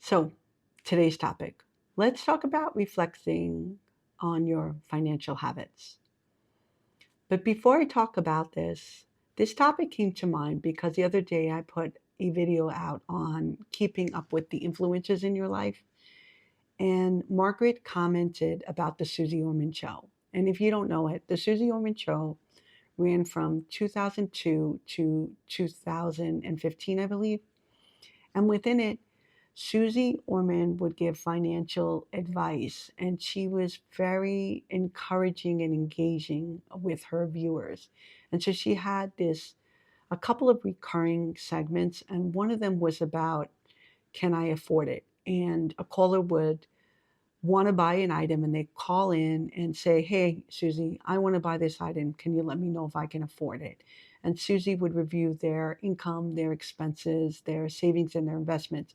So, today's topic, let's talk about reflecting on your financial habits. But before I talk about this topic came to mind because the other day I put a video out on keeping up with the influences in your life. And Margaret commented about the Suze Orman show. And if you don't know it, the Suze Orman show ran from 2002 to 2015, I believe. And within it, Suze Orman would give financial advice, and she was very encouraging and engaging with her viewers. And so she had a couple of recurring segments, and one of them was about, can I afford it? And a caller would want to buy an item and they call in and say, hey, Susie, I want to buy this item. Can you let me know if I can afford it? And Susie would review their income, their expenses, their savings, and their investments.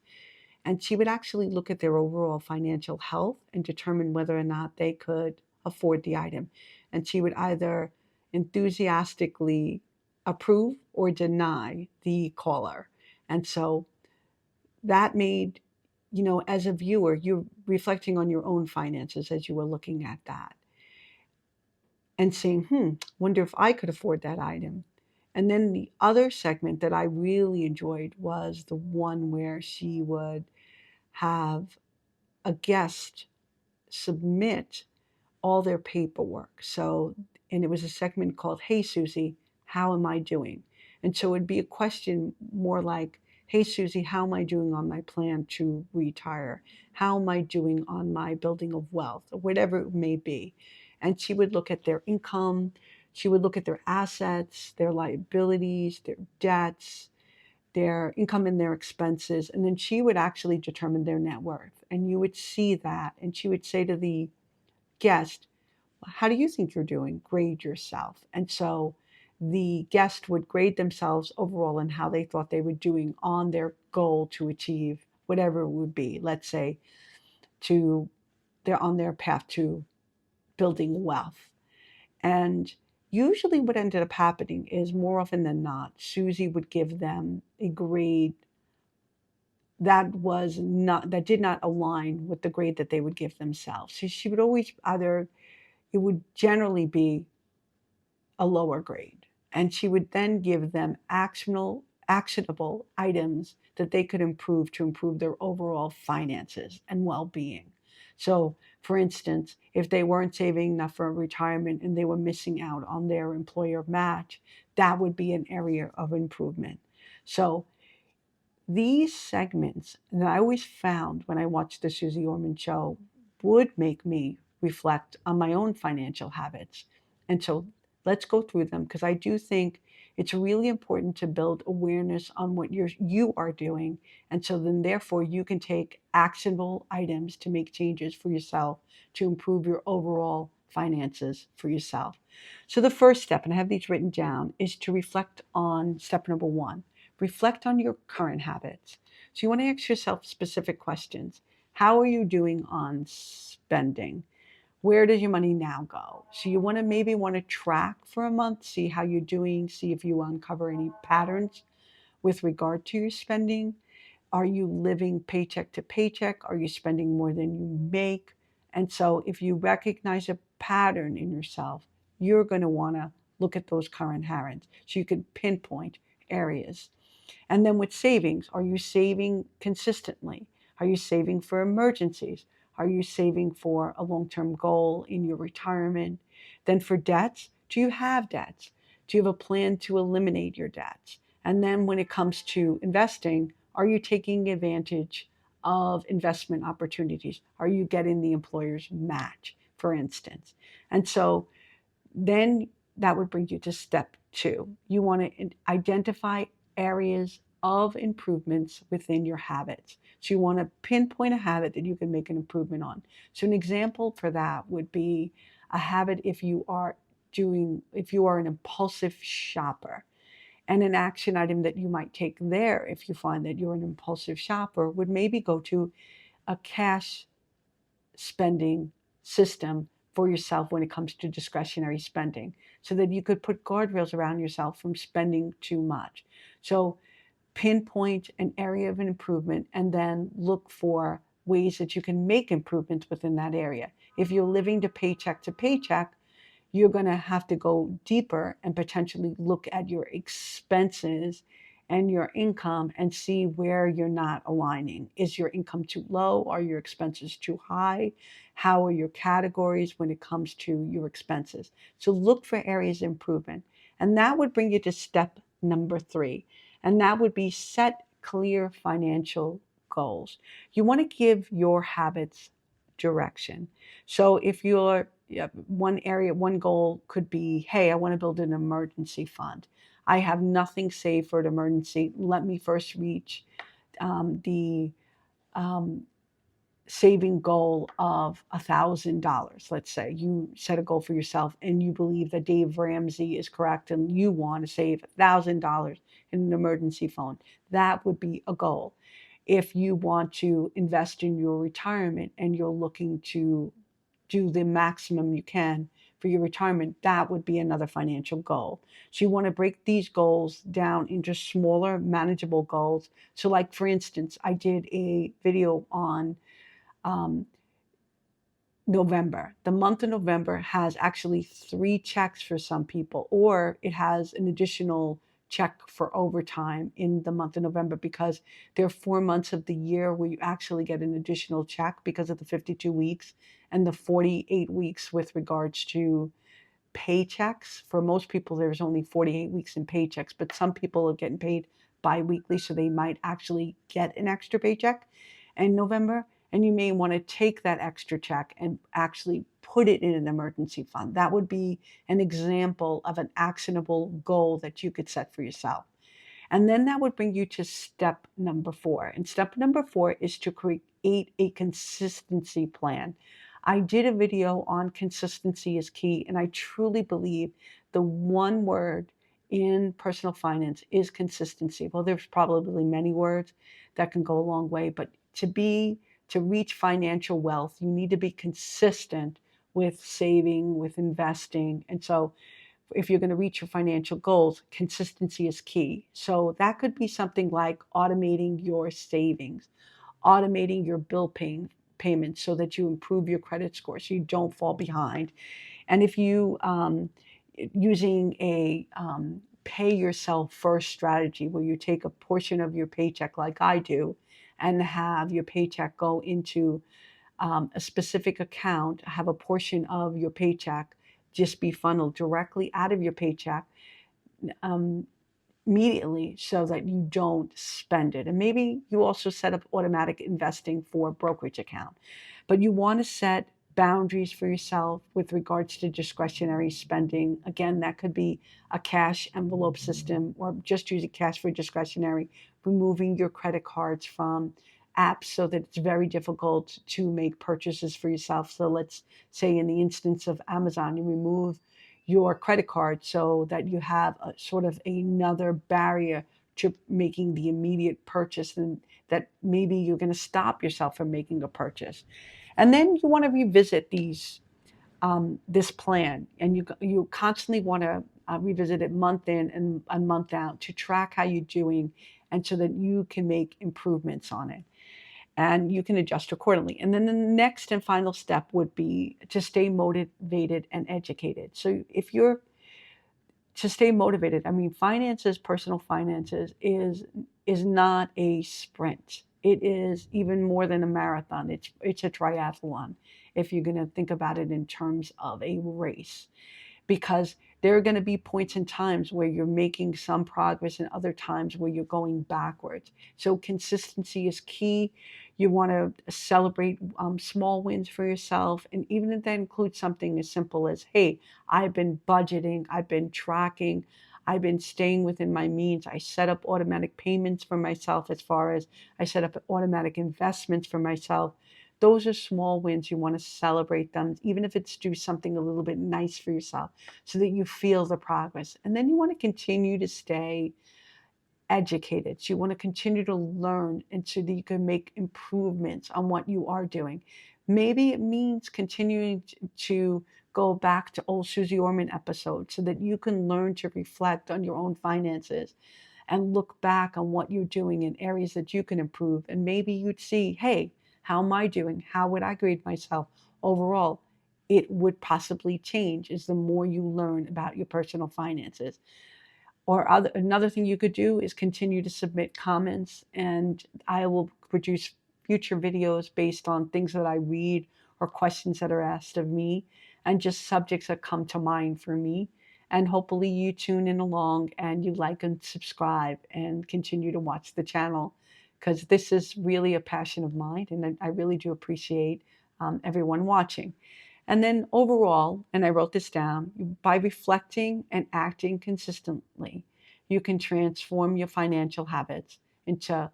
And she would actually look at their overall financial health and determine whether or not they could afford the item. And she would either enthusiastically approve or deny the caller. And so that made, as a viewer, you're reflecting on your own finances as you were looking at that and saying, wonder if I could afford that item. And then the other segment that I really enjoyed was the one where she would have a guest submit all their paperwork. So, and it was a segment called, Hey, Susie, how am I doing? And so it'd be a question more like, Hey, Susie, how am I doing on my plan to retire? How am I doing on my building of wealth, or whatever it may be? And she would look at their income, she would look at their assets, their liabilities, their debts, their income and their expenses, and then she would actually determine their net worth. And you would see that, and she would say to the guest, how do you think you're doing? Grade yourself. And so the guest would grade themselves overall and how they thought they were doing on their goal to achieve whatever it would be. Let's say to they're on their path to building wealth. And usually what ended up happening is more often than not, Susie would give them a grade that did not align with the grade that they would give themselves. So she would always either, it would generally be a lower grade. And she would then give them actionable items that they could improve to improve their overall finances and well-being. So, for instance, if they weren't saving enough for retirement and they were missing out on their employer match, that would be an area of improvement. So, these segments that I always found when I watched the Suze Orman show would make me reflect on my own financial habits. And so let's go through them because I do think it's really important to build awareness on what you are doing. And so then therefore you can take actionable items to make changes for yourself to improve your overall finances for yourself. So the first step, and I have these written down, is to reflect on step number one. Reflect on your current habits. So you want to ask yourself specific questions. How are you doing on spending? Where does your money now go? So you maybe want to track for a month, see how you're doing, see if you uncover any patterns with regard to your spending. Are you living paycheck to paycheck? Are you spending more than you make? And so if you recognize a pattern in yourself, you're going to want to look at those current habits so you can pinpoint areas. And then with savings, are you saving consistently? Are you saving for emergencies? Are you saving for a long-term goal in your retirement? Then for debts, do you have debts? Do you have a plan to eliminate your debts? And then when it comes to investing, are you taking advantage of investment opportunities? Are you getting the employer's match, for instance? And so then that would bring you to step two. You want to identify areas of improvements within your habits. So you want to pinpoint a habit that you can make an improvement on. So an example for that would be a habit if you are an impulsive shopper. And an action item that you might take there if you find that you're an impulsive shopper would maybe go to a cash spending system for yourself when it comes to discretionary spending so that you could put guardrails around yourself from spending too much. So pinpoint an area of an improvement, and then look for ways that you can make improvements within that area. If you're living to paycheck, you're going to have to go deeper and potentially look at your expenses and your income and see where you're not aligning. Is your income too low? Are your expenses too high? How are your categories when it comes to your expenses? So look for areas of improvement. And that would bring you to step number 3. And that would be set clear financial goals. You want to give your habits direction. So if you're one goal could be, hey, I want to build an emergency fund. I have nothing saved for an emergency. Let me first reach the um, saving goal of $1,000. Let's say you set a goal for yourself and you believe that Dave Ramsey is correct and you want to save $1,000 in an emergency fund. That would be a goal. If you want to invest in your retirement and you're looking to do the maximum you can for your retirement, that would be another financial goal. So you want to break these goals down into smaller, manageable goals. So, like for instance, I did a video on um, November. The month of November has actually 3 checks for some people, or it has an additional check for overtime in the month of November, because there are 4 months of the year where you actually get an additional check because of the 52 weeks and the 48 weeks with regards to paychecks. For most people, there's only 48 weeks in paychecks, but some people are getting paid bi-weekly, so they might actually get an extra paycheck in November. And you may want to take that extra check and actually put it in an emergency fund. That would be an example of an actionable goal that you could set for yourself. And then that would bring you to step number 4. And step number 4 is to create a consistency plan. I did a video on consistency is key, and I truly believe the one word in personal finance is consistency. Well, there's probably many words that can go a long way, but to reach financial wealth, you need to be consistent with saving, with investing. And so if you're going to reach your financial goals, consistency is key. So that could be something like automating your savings, automating your bill payments so that you improve your credit score so you don't fall behind. And if you using a pay yourself first strategy where you take a portion of your paycheck like I do and have your paycheck go into a specific account, have a portion of your paycheck just be funneled directly out of your paycheck um, immediately so that you don't spend it. And maybe you also set up automatic investing for a brokerage account. But you want to set boundaries for yourself with regards to discretionary spending. Again, that could be a cash envelope system or just using cash for discretionary, removing your credit cards from apps so that it's very difficult to make purchases for yourself. So let's say in the instance of Amazon, you remove your credit card so that you have a sort of another barrier to making the immediate purchase, and that maybe you're going to stop yourself from making a purchase. And then you want to revisit this plan, and you constantly want to revisit it month in and a month out to track how you're doing, and so that you can make improvements on it and you can adjust accordingly. And then the next and final step would be to stay motivated and educated. So if you're to stay motivated, I mean, finances, personal finances is not a sprint. It is even more than a marathon. It's a triathlon if you're going to think about it in terms of a race, because there are going to be points in times where you're making some progress and other times where you're going backwards. So consistency is key. You want to celebrate small wins for yourself. And even if that includes something as simple as, hey, I've been budgeting, I've been tracking, I've been staying within my means. I set up automatic payments for myself, as far as I set up automatic investments for myself. Those are small wins. You want to celebrate them, even if it's do something a little bit nice for yourself so that you feel the progress. And then you want to continue to stay educated. So you want to continue to learn and so that you can make improvements on what you are doing. Maybe it means continuing to go back to old Suze Orman episodes so that you can learn to reflect on your own finances and look back on what you're doing in areas that you can improve. And maybe you'd see, hey, how am I doing? How would I grade myself overall? It would possibly change as the more you learn about your personal finances. Or another thing you could do is continue to submit comments, and I will produce future videos based on things that I read or questions that are asked of me and just subjects that come to mind for me. And hopefully you tune in along and you like and subscribe and continue to watch the channel, because this is really a passion of mine, and I really do appreciate everyone watching. And then overall, and I wrote this down, by reflecting and acting consistently, you can transform your financial habits into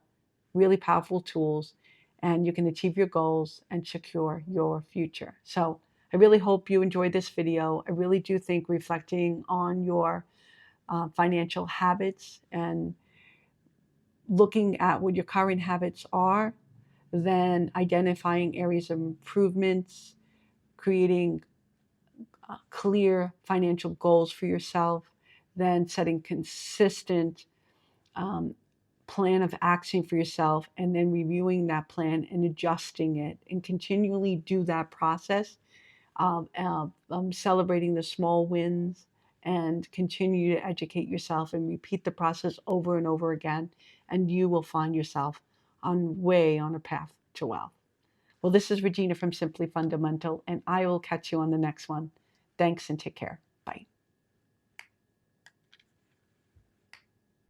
really powerful tools, and you can achieve your goals and secure your future. So I really hope you enjoyed this video. I really do think reflecting on your financial habits and looking at what your current habits are, then identifying areas of improvements, creating clear financial goals for yourself, then setting consistent um, plan of action for yourself, and then reviewing that plan and adjusting it, and continually do that process celebrating the small wins, and continue to educate yourself and repeat the process over and over again, and you will find yourself on a path to wealth. Well, this is Regina from Simply Fundamental, and I will catch you on the next one. Thanks and take care. Bye.